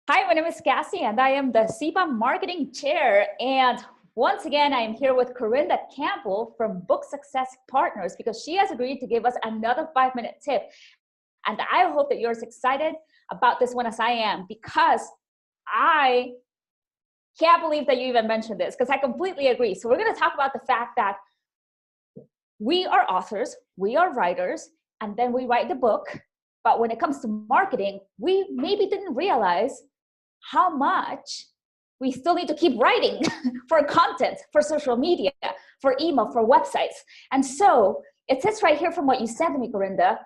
Hi, my name is Cassie, and I am the CIPA Marketing Chair. And once again, I am here with Corrinda Campbell from Book Success Partners because she has agreed to give us another 5-minute tip. And I hope that you're as excited about this one as I am, because I can't believe that you even mentioned this, because I completely agree. So we're going to talk about the fact that we are authors, we are writers, and then we write the book. But when it comes to marketing, we maybe didn't realize how much we still need to keep writing for content, for social media, for email, for websites. And so it says right here from what you said to me, Corrinda,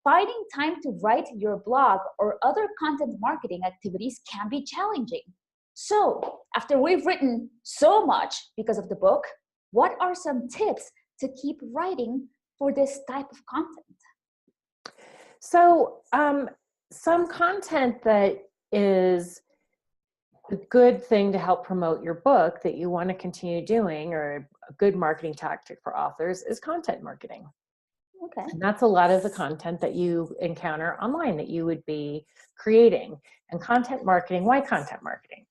finding time to write your blog or other content marketing activities can be challenging. So after we've written so much because of the book, what are some tips to keep writing for this type of content? So some content that is a good thing to help promote your book that you want to continue doing, or a good marketing tactic for authors, is content marketing. Okay. And that's a lot of the content that you encounter online that you would be creating. And content marketing, why content marketing?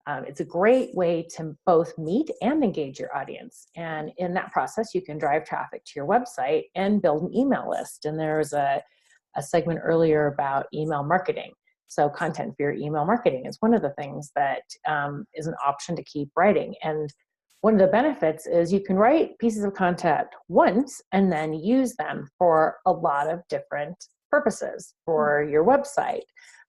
It's a great way to both meet and engage your audience. And in that process, you can drive traffic to your website and build an email list. And there's a segment earlier about email marketing. So content for your email marketing is one of the things that is an option to keep writing. And one of the benefits is you can write pieces of content once and then use them for a lot of different purposes, for your website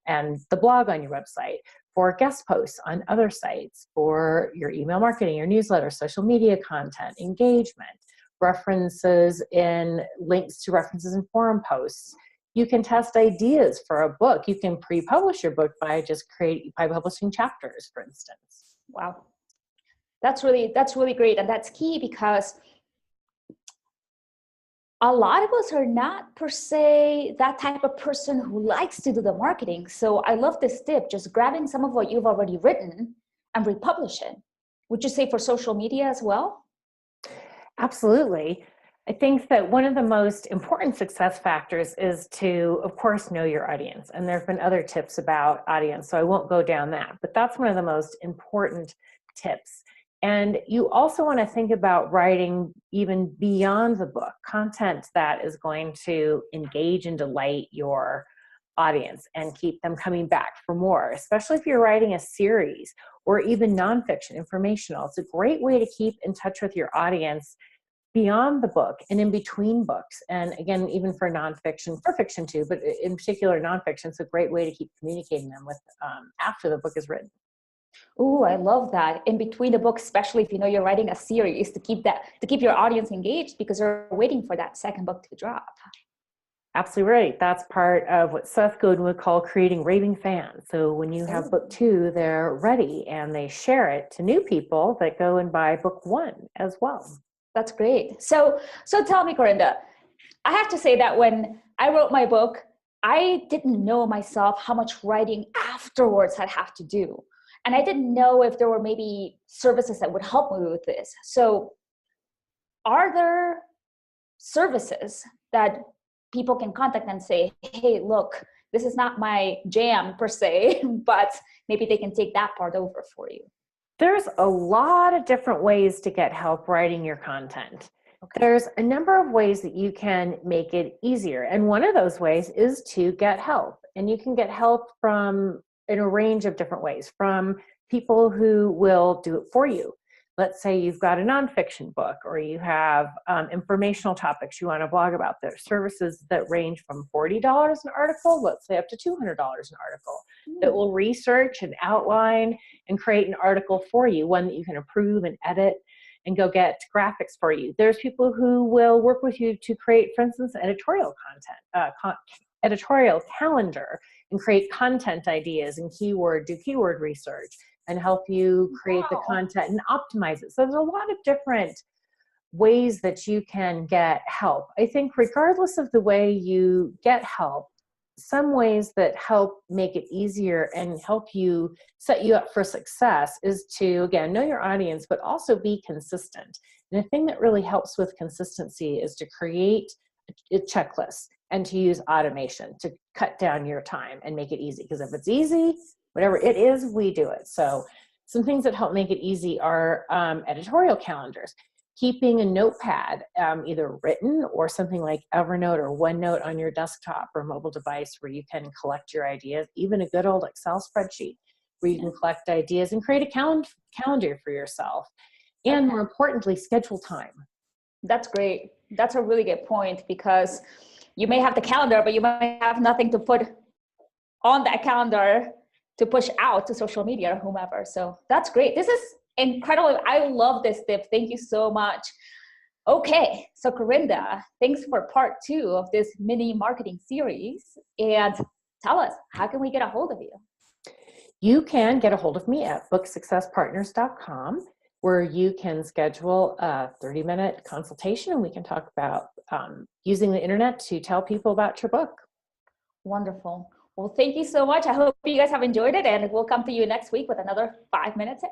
and the blog on your website, for guest posts on other sites, for your email marketing, your newsletter, social media content, engagement, references in links to references in forum posts. You can test ideas for a book. You can pre-publish your book by publishing chapters, for instance. Wow. That's really great. And that's key, because a lot of us are not per se that type of person who likes to do the marketing. So I love this tip, just grabbing some of what you've already written and republish it. Would you say for social media as well? Absolutely. I think that one of the most important success factors is to, of course, know your audience. And there have been other tips about audience, so I won't go down that. But that's one of the most important tips. And you also want to think about writing even beyond the book, content that is going to engage and delight your audience and keep them coming back for more, especially if you're writing a series or even nonfiction, informational. It's a great way to keep in touch with your audience beyond the book and in between books. And again, even for nonfiction, for fiction too, but in particular nonfiction, it's a great way to keep communicating them with after the book is written. Oh, I love that. In between the books, especially if you know you're writing a series, to keep your audience engaged, because they're waiting for that second book to drop. Absolutely right. That's part of what Seth Godin would call creating raving fans. So when you have book 2, they're ready and they share it to new people that go and buy book 1 as well. That's great. So tell me, Corrinda, I have to say that when I wrote my book, I didn't know myself how much writing afterwards I'd have to do. And I didn't know if there were maybe services that would help me with this. So are there services that people can contact and say, hey, look, this is not my jam per se, but maybe they can take that part over for you? There's a lot of different ways to get help writing your content. Okay. There's a number of ways that you can make it easier. And one of those ways is to get help. And you can get help from in a range of different ways, from people who will do it for you. Let's say you've got a nonfiction book, or you have informational topics you want to blog about. There are services that range from $40 an article, let's say up to $200 an article, that will research and outline and create an article for you, one that you can approve and edit and go get graphics for you. There's people who will work with you to create, for instance, editorial content, editorial calendar, and create content ideas and do keyword research and help you create the content and optimize it. So there's a lot of different ways that you can get help. I think regardless of the way you get help, some ways that help make it easier and help you set you up for success is to, again, know your audience, but also be consistent. And the thing that really helps with consistency is to create a checklist and to use automation to cut down your time and make it easy. Because if it's easy, whatever it is, we do it. So some things that help make it easy are editorial calendars, keeping a notepad, either written or something like Evernote or OneNote on your desktop or mobile device where you can collect your ideas, even a good old Excel spreadsheet where you can collect ideas and create a calendar for yourself. And more importantly, schedule time. That's great. That's a really good point, because you may have the calendar, but you might have nothing to put on that calendar to push out to social media or whomever. So that's great. This is incredible. I love this tip. Thank you so much. Okay, so Corrinda, thanks for part 2 of this mini marketing series. And tell us, how can we get a hold of you? You can get a hold of me at booksuccesspartners.com, where you can schedule a 30-minute consultation and we can talk about using the internet to tell people about your book. Wonderful. Well, thank you so much. I hope you guys have enjoyed it, and we'll come to you next week with another 5-minute tip.